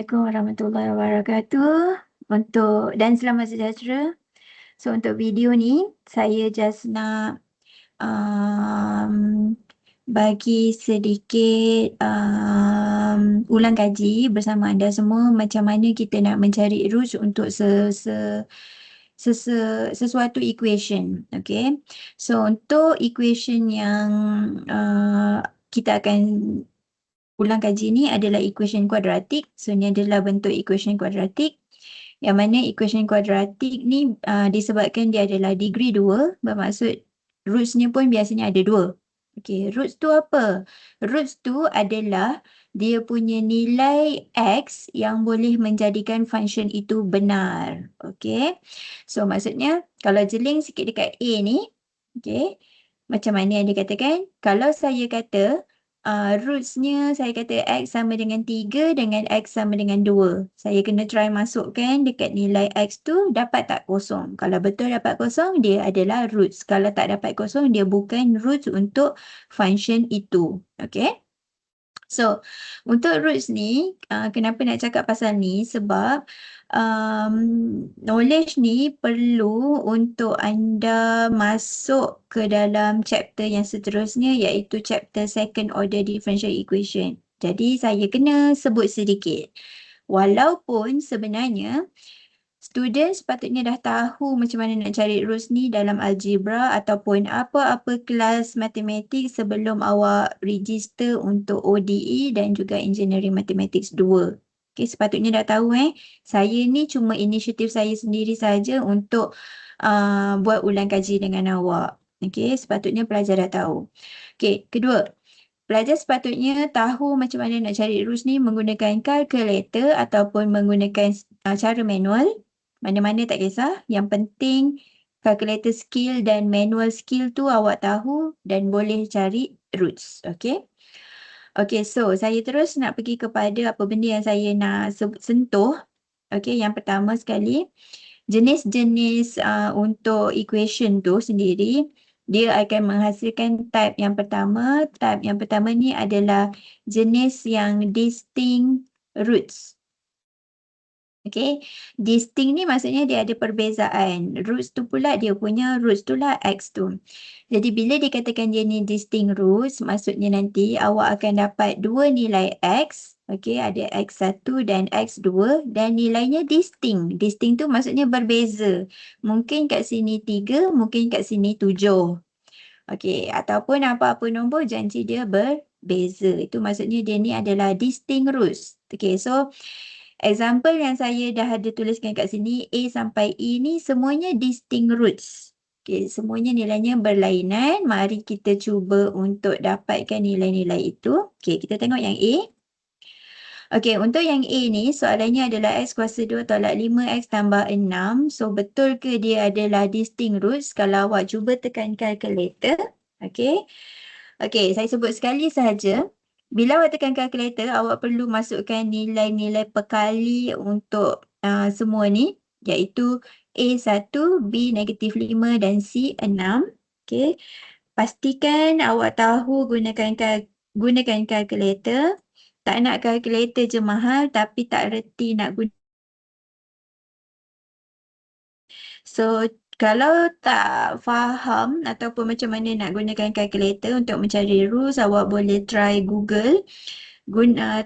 Assalamualaikum warahmatullahi wabarakatuh. Dan selamat sejahtera. So untuk video ni saya just nak bagi sedikit ulang kaji bersama anda semua macam mana kita nak mencari roots untuk sesuatu equation. Okay. So untuk equation yang kita akan ulang kaji ni adalah equation kuadratik. So, ni adalah bentuk equation kuadratik. Yang mana equation kuadratik ni disebabkan dia adalah degree 2, bermaksud roots-nya pun biasanya ada 2. Okay, roots tu apa? Roots tu adalah dia punya nilai X yang boleh menjadikan function itu benar. Okay, so maksudnya kalau jeling sikit dekat A ni, okay, macam mana yang dikatakan? Kalau saya kata roots-nya saya kata X sama dengan 3 dengan X sama dengan 2. Saya kena try masukkan dekat nilai X tu dapat tak kosong. Kalau betul dapat kosong, dia adalah roots. Kalau tak dapat kosong, dia bukan roots untuk function itu. Okay? So, untuk roots ni, kenapa nak cakap pasal ni? Sebab knowledge ni perlu untuk anda masuk ke dalam chapter yang seterusnya, iaitu chapter second order differential equation. Jadi, saya kena sebut sedikit. Walaupun sebenarnya student sepatutnya dah tahu macam mana nak cari roots ni dalam algebra ataupun apa-apa kelas matematik sebelum awak register untuk ODE dan juga Engineering Mathematics 2. Okay, sepatutnya dah tahu Saya ni cuma inisiatif saya sendiri saja untuk buat ulang kaji dengan awak. Okay, sepatutnya pelajar dah tahu. Okay, kedua. Pelajar sepatutnya tahu macam mana nak cari roots ni menggunakan kalkulator ataupun menggunakan cara manual. Mana-mana tak kisah. Yang penting calculator skill dan manual skill tu awak tahu dan boleh cari roots. Okay. Okay, so saya terus nak pergi kepada apa benda yang saya nak sentuh. Okay, yang pertama sekali, jenis-jenis untuk equation tu sendiri, dia akan menghasilkan type yang pertama. Type yang pertama ni adalah jenis yang distinct roots. Okay, distinct ni maksudnya dia ada perbezaan. Roots tu pula dia punya roots tu lah X tu. Jadi bila dikatakan dia ni distinct roots, maksudnya nanti awak akan dapat dua nilai X. Okay, ada X1 dan X2 dan nilainya distinct. Distinct tu maksudnya berbeza. Mungkin kat sini 3, mungkin kat sini 7. Okay, ataupun apa-apa nombor janji dia berbeza. Itu maksudnya dia ni adalah distinct roots. Okay, so example yang saya dah ada tuliskan kat sini, A sampai E ni semuanya distinct roots. Okay, semuanya nilainya berlainan. Mari kita cuba untuk dapatkan nilai-nilai itu. Okay, kita tengok yang A. Okay, untuk yang A ni soalannya adalah X kuasa 2 tolak 5X tambah 6. So, betul ke dia adalah distinct roots? Kalau awak cuba tekan kalkulator. Okay. Okay, saya sebut sekali sahaja. Bila awak tekan kalkulator, awak perlu masukkan nilai-nilai perkali untuk semua ni, iaitu A1, B -5 dan C 6. Okay. Pastikan awak tahu gunakan kalkulator. Tak nak kalkulator je mahal tapi tak reti nak guna. So, kalau tak faham ataupun macam mana nak gunakan kalkulator untuk mencari rules, awak boleh try Google.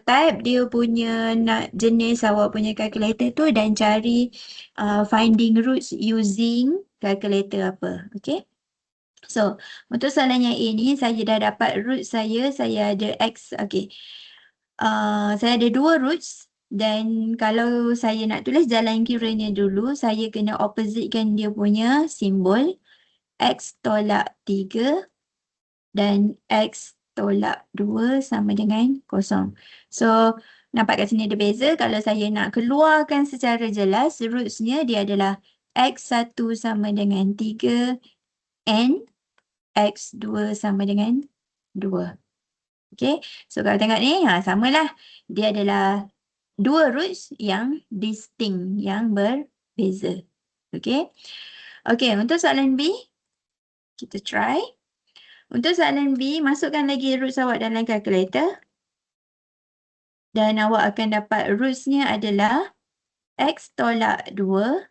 Type dia punya jenis awak punya kalkulator tu dan cari finding roots using kalkulator apa. Okay. So, untuk soalan yang ini saya dah dapat root saya ada X. Okay. Saya ada dua roots. Dan kalau saya nak tulis jalan kiranya dulu, saya kena oppositekan dia punya simbol. X tolak 3 dan X tolak 2 sama dengan 0. So, nampak kat sini ada beza. Kalau saya nak keluarkan secara jelas, rootsnya dia adalah X1 sama dengan 3 and X2 sama dengan 2. Okay, so kalau tengok ni, samalah. Dia adalah dua roots yang distinct, yang berbeza. Okay. Okay, untuk soalan B, kita try. Untuk soalan B, masukkan lagi roots awak dalam kalkulator. Dan awak akan dapat rootsnya adalah X tolak 2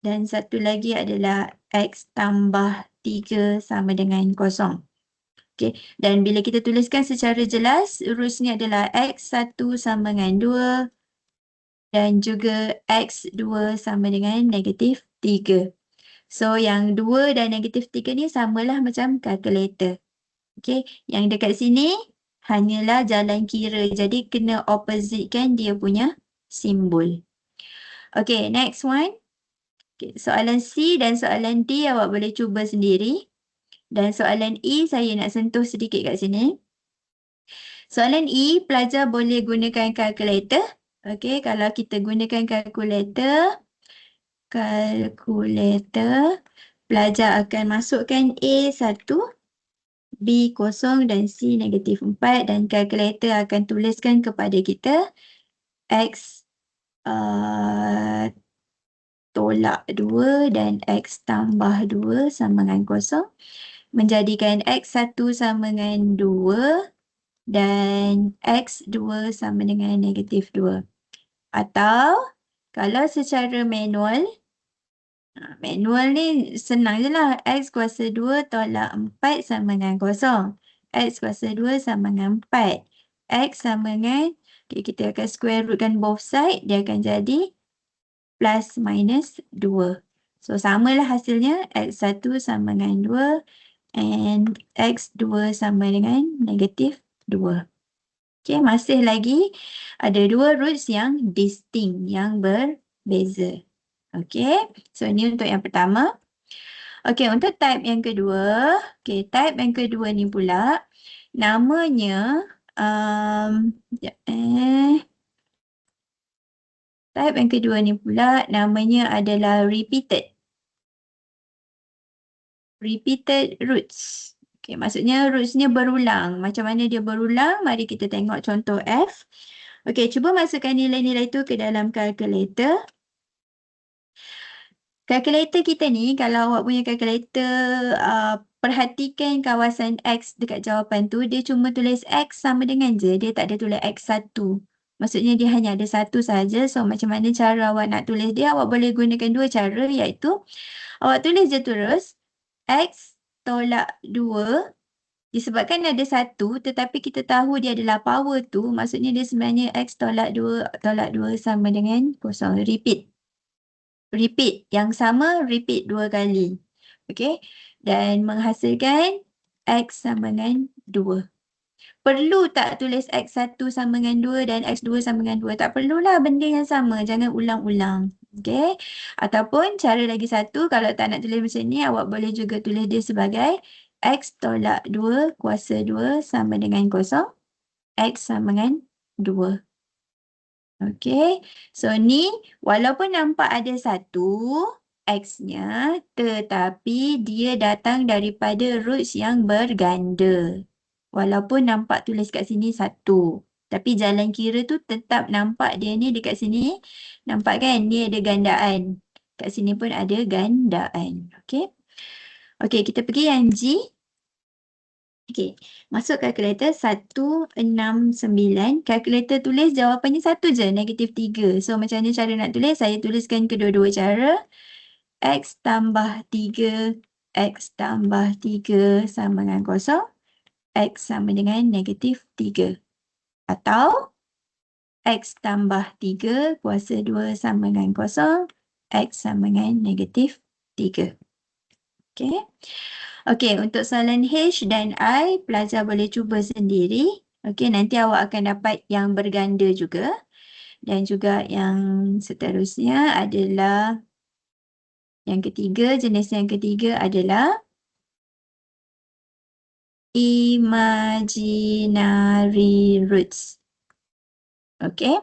dan satu lagi adalah X tambah 3 sama dengan kosong. Okay. Dan bila kita tuliskan secara jelas, rootsnya adalah X1 sama dengan 2 dan juga X2 sama dengan negatif 3. So, yang 2 dan negatif 3 ni samalah macam kalkulator. Okay. Yang dekat sini hanyalah jalan kira. Jadi, kena oppositekan dia punya simbol. Okay, next one. Okay, soalan C dan soalan D awak boleh cuba sendiri. Dan soalan E saya nak sentuh sedikit kat sini. Soalan E, pelajar boleh gunakan kalkulator. Okey, kalau kita gunakan kalkulator, pelajar akan masukkan A1, B0 dan C negatif 4 dan kalkulator akan tuliskan kepada kita X tolak 2 dan X tambah 2 sama dengan kosong. Menjadikan X1 sama dengan 2 dan X2 sama dengan negatif 2. Atau kalau secara manual ni senang je lah. X kuasa 2 tolak 4 sama dengan kosong. X kuasa 2 sama dengan 4. X sama dengan, okay, kita akan square rootkan both side. Dia akan jadi plus minus 2. So, samalah hasilnya. X1 sama dengan 2 and X2 sama dengan negatif 2. Okay, masih lagi ada dua roots yang distinct, yang berbeza. Okay, so ni untuk yang pertama. Okay, untuk type yang kedua. Okay, type yang kedua ni pula namanya type yang kedua ni pula namanya adalah repeated roots. Okay, maksudnya rootsnya berulang. Macam mana dia berulang? Mari kita tengok contoh F. Okay, cuba masukkan nilai-nilai itu ke dalam kalkulator. Kalkulator kita ni, kalau awak punya kalkulator, perhatikan kawasan X dekat jawapan tu, dia cuma tulis X sama dengan je. Dia tak ada tulis X1. Maksudnya dia hanya ada satu saja. So, macam mana cara awak nak tulis dia? Awak boleh gunakan dua cara, iaitu awak tulis je terus X tolak 2. Disebabkan ada satu, tetapi kita tahu dia adalah power tu, maksudnya dia sebenarnya X tolak 2 sama dengan kosong. Repeat. Yang sama, repeat 2 kali. Okey. Dan menghasilkan X sama dengan 2. Perlu tak tulis X1 sama dengan 2 dan X2 sama dengan 2? Tak perlulah, benda yang sama. Jangan ulang-ulang. Okey. Ataupun cara lagi satu, kalau tak nak tulis macam ni, awak boleh juga tulis dia sebagai X tolak 2 kuasa 2 sama dengan kosong. X sama dengan 2. Okey. So, ni walaupun nampak ada satu X-nya, tetapi dia datang daripada roots yang berganda. Walaupun nampak tulis kat sini satu. Tapi jalan kira tu tetap nampak dia ni dekat sini. Nampak kan? Ni ada gandaan. Kat sini pun ada gandaan. Okey. Okey, kita pergi yang G. Okey, masuk kalkulator 169. Kalkulator tulis jawapannya satu je, negatif 3. So, macam mana cara nak tulis? Saya tuliskan kedua-dua cara. X tambah 3, X tambah 3 sama dengan kosong. X sama dengan negatif 3. Atau X tambah 3 kuasa 2 sama dengan kosong. X sama dengan negatif 3. Okey. Okey, untuk soalan H dan I, pelajar boleh cuba sendiri. Okey, nanti awak akan dapat yang berganda juga. Dan juga yang seterusnya adalah yang ketiga, jenis yang ketiga adalah imaginary roots. Okey.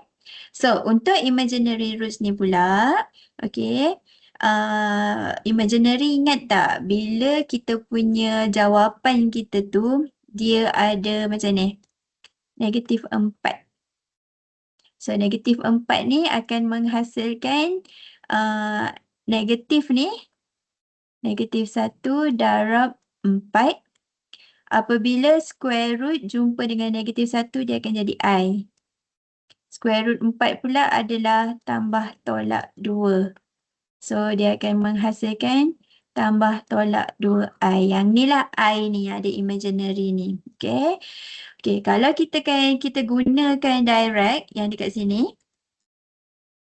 So, untuk imaginary roots ni pula, okey, imaginary ingat tak bila kita punya jawapan kita tu dia ada macam ni, negatif 4. So, negatif 4 ni akan menghasilkan negatif ni, negatif 1 darab 4. Apabila square root jumpa dengan negatif 1, dia akan jadi I. Square root 4 pula adalah tambah tolak 2. So, dia akan menghasilkan tambah tolak 2i. Yang ni lah i ni, ada imaginary ni. Okay. Okay, kalau kita gunakan direct yang dekat sini,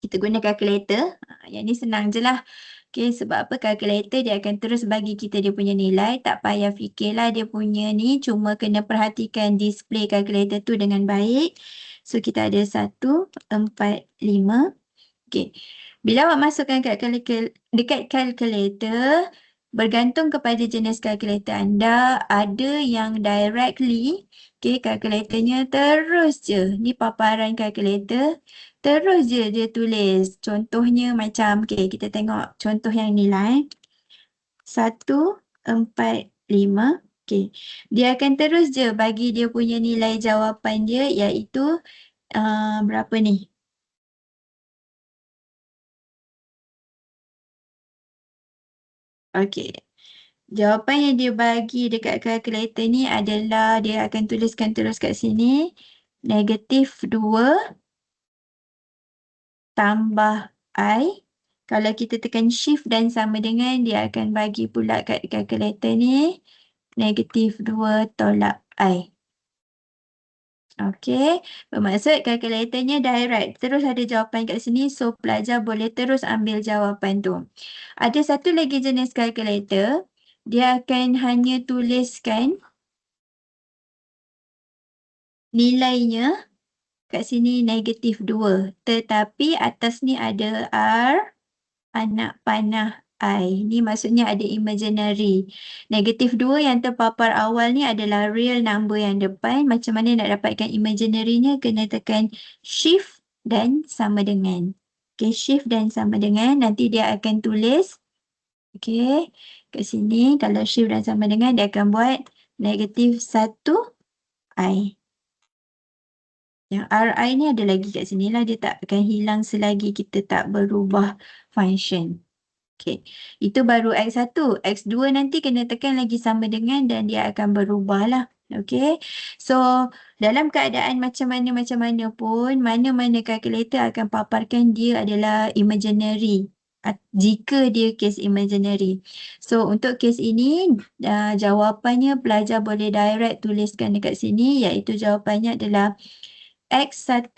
kita guna calculator. Yang ni senang je lah. Okay, sebab apa calculator dia akan terus bagi kita dia punya nilai. Tak payah fikirlah dia punya ni. Cuma kena perhatikan display calculator tu dengan baik. So, kita ada 1, 4, 5. Okay. Bila awak masukkan dekat calculator, bergantung kepada jenis calculator anda, ada yang directly, okay, calculatornya terus je. Ni paparan calculator, terus je dia tulis. Contohnya macam, okay, kita tengok contoh yang ni lah. 1, 4, 5. Okay. Dia akan terus je bagi dia punya nilai jawapan dia, iaitu berapa ni? Okay. Jawapan yang dia bagi dekat kalkulator ni adalah dia akan tuliskan terus kat sini. -2 tambah I. Kalau kita tekan shift dan sama dengan, dia akan bagi pula kat kalkulator ni. -2 tolak I. Okey, bermaksud kalkulatornya direct. Terus ada jawapan kat sini, so pelajar boleh terus ambil jawapan tu. Ada satu lagi jenis kalkulator, dia akan hanya tuliskan nilainya kat sini -2. Tetapi atas ni ada R, anak panah I. Ni maksudnya ada imaginary. -2 yang terpapar awal ni adalah real number yang depan. Macam mana nak dapatkan imaginary-nya? Kena tekan shift dan sama dengan. Okay, shift dan sama dengan. Nanti dia akan tulis. Okay, kat sini kalau shift dan sama dengan, dia akan buat -1 I. Yang RI ni ada lagi kat sini lah. Dia tak akan hilang selagi kita tak berubah function. Okay. Itu baru X1. X2 nanti kena tekan lagi sama dengan dan dia akan berubah lah. Okay. So, dalam keadaan macam mana pun, mana-mana calculator akan paparkan dia adalah imaginary. Jika dia case imaginary. So, untuk case ini, jawapannya pelajar boleh direct tuliskan dekat sini, iaitu jawapannya adalah X1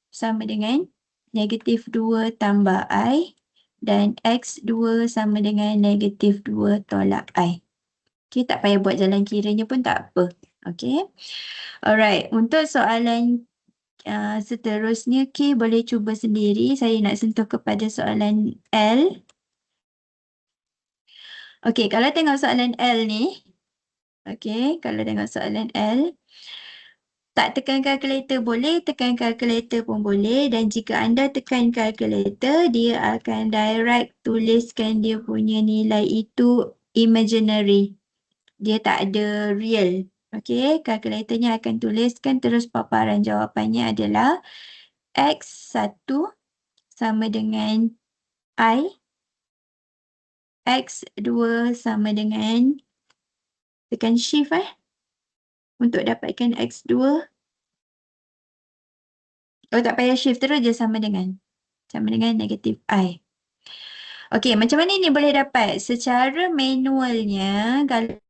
sama dengan -2 tambah I dan X2 sama dengan -2 tolak I. Okay, tak payah buat jalan kiranya pun tak apa. Okay. Alright, untuk soalan seterusnya, okay, boleh cuba sendiri. Saya nak sentuh kepada soalan L. Okay, kalau tengok soalan L ni, okay, kalau tengok soalan L, tak tekan kalkulator boleh, tekan kalkulator pun boleh. Dan jika anda tekan kalkulator, dia akan direct tuliskan dia punya nilai itu imaginary. Dia tak ada real. Okey, kalkulatornya akan tuliskan terus paparan jawapannya adalah X1 sama dengan I. X2 sama dengan, tekan shift untuk dapatkan X2. Oh, tak payah shift, terus je sama dengan -I. Okey, macam mana ni boleh dapat? Secara manualnya, kalau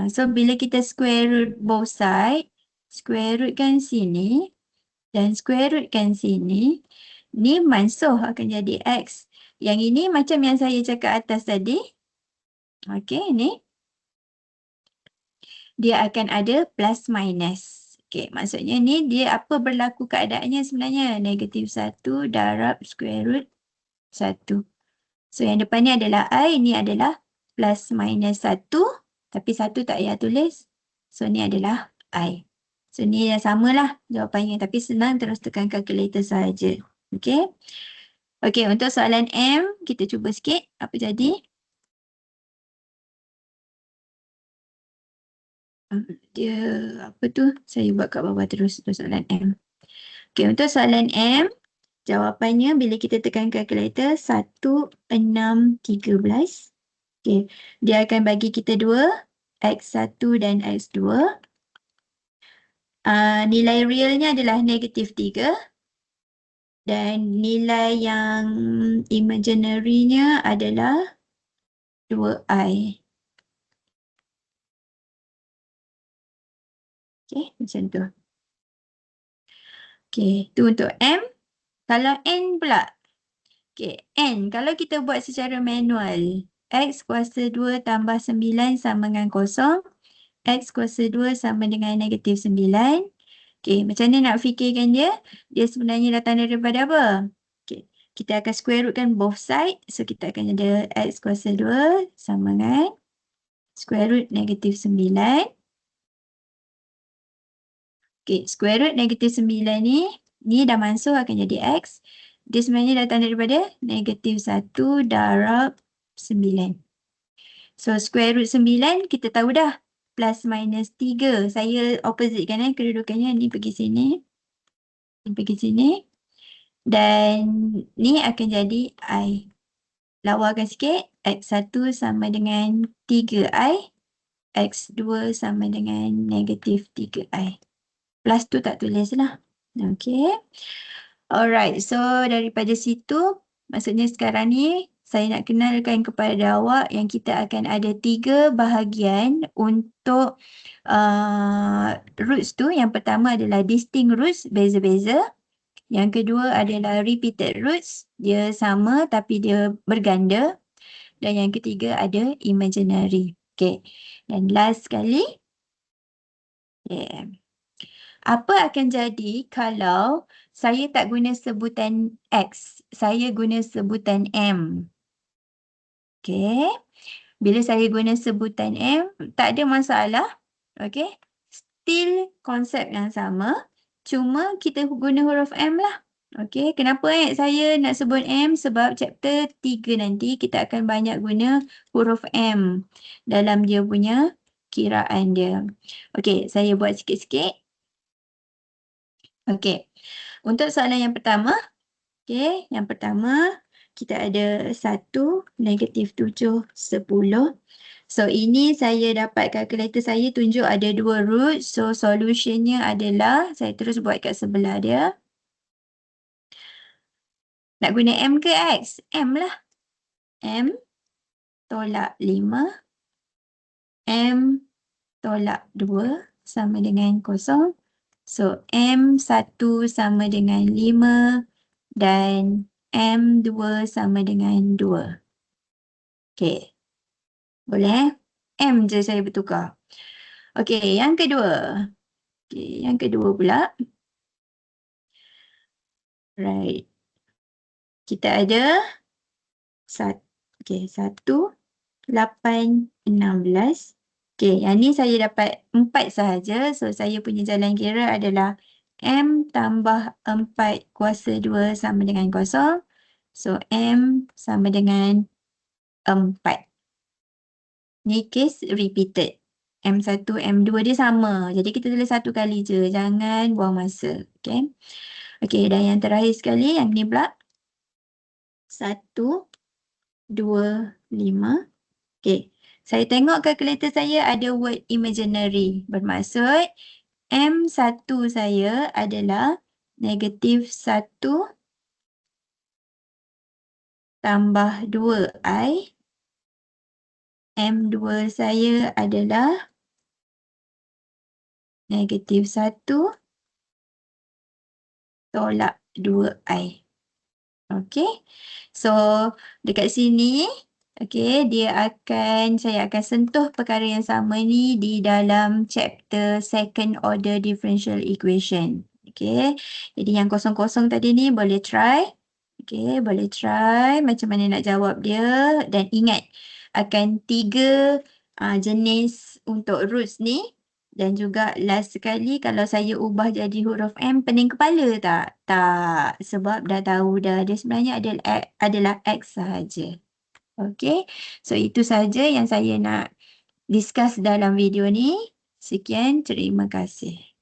so bila kita square root both side, square root kan sini dan square root kan sini, ni mansuh akan jadi X. Yang ini macam yang saya cakap atas tadi. Okey, ni dia akan ada plus minus. Okey, maksudnya ni dia apa berlaku keadaannya sebenarnya? -1 darab square root 1. So yang depan ni adalah I, ni adalah plus minus 1. Tapi 1 tak payah tulis. So ni adalah I. So ni dah samalah jawapannya. Tapi senang, terus tekan kalkulator sahaja. Okey. Okey, untuk soalan M, kita cuba sikit apa jadi. Dia apa tu? Saya buat kat bawah terus untuk soalan M. Okey, untuk soalan M, jawapannya bila kita tekan kalkulator 1613. Okey, dia akan bagi kita 2, X1 dan X2. Nilai realnya adalah -3 dan nilai yang imaginary-nya adalah 2i. Okey, macam tu. Okey, tu untuk M. Kalau N pula. Okey, N. Kalau kita buat secara manual, X kuasa 2 tambah 9 sama dengan 0. X kuasa 2 sama dengan -9. Okey, macam mana nak fikirkan dia? Dia sebenarnya datang daripada apa? Okey, kita akan square rootkan both side. So, kita akan ada X kuasa 2 sama dengan square root -9. Okey, square root -9 ni dah masuk akan jadi X. Dia sebenarnya datang daripada -1 darab 9. So, square root 9 kita tahu dah. Plus minus 3. Saya opposite kan kedudukannya. Ni pergi sini. Ni pergi sini. Dan ni akan jadi I. Lawarkan sikit. X1 sama dengan 3I. X2 sama dengan -3I. Plus tu tak tulis lah. Okay. Alright. So, daripada situ, maksudnya sekarang ni, saya nak kenalkan kepada awak yang kita akan ada 3 bahagian untuk roots tu. Yang pertama adalah distinct roots, beza-beza. Yang kedua adalah repeated roots, dia sama tapi dia berganda. Dan yang ketiga ada imaginary. Okay. Dan last sekali, apa akan jadi kalau saya tak guna sebutan X, saya guna sebutan M. Okay. Bila saya guna sebutan M, tak ada masalah. Okay. Still konsep yang sama. Cuma kita guna huruf M lah. Okay. Kenapa saya nak sebut M? Sebab chapter 3 nanti kita akan banyak guna huruf M dalam dia punya kiraan dia. Okay. Saya buat sikit-sikit. Okay. Untuk soalan yang pertama. Okay. Yang pertama. Kita ada 1, -7, 10. So, ini saya dapat kalkulator saya tunjuk ada 2 root. So, solutionnya adalah, saya terus buat kat sebelah dia. Nak guna M ke X? M lah. M tolak 5. M tolak 2 sama dengan 0. So, M1 sama dengan 5 dan M2 sama dengan 2. Okay. Boleh? M je saya bertukar. Okay, yang kedua. Okay, yang kedua pula. Right. Kita ada 1, 8, 16. Okay, yang ni saya dapat 4 sahaja. So, saya punya jalan kira adalah M tambah 4 kuasa 2 sama dengan 0. So, M sama dengan 4. Ni case repeated. M1, M2 dia sama. Jadi, kita tulis satu kali je. Jangan buang masa. Okay. Okay, dan yang terakhir sekali, yang ni pula. 1, 2, 5. Okay. Saya tengok kalkulator saya ada word imaginary. Bermaksud, M1 saya adalah -1 tambah 2I. M2 saya adalah -1 tolak 2I. Okay. So, dekat sini, okay, saya akan sentuh perkara yang sama ni di dalam chapter second order differential equation. Okay. Jadi, yang kosong-kosong tadi ni boleh try. Okay, boleh try macam mana nak jawab dia. Dan ingat, akan 3 jenis untuk roots ni. Dan juga last sekali, kalau saya ubah jadi huruf M, pening kepala tak? Tak, sebab dah tahu dah dia sebenarnya adalah X sahaja. Okay, so itu sahaja yang saya nak discuss dalam video ni. Sekian, terima kasih.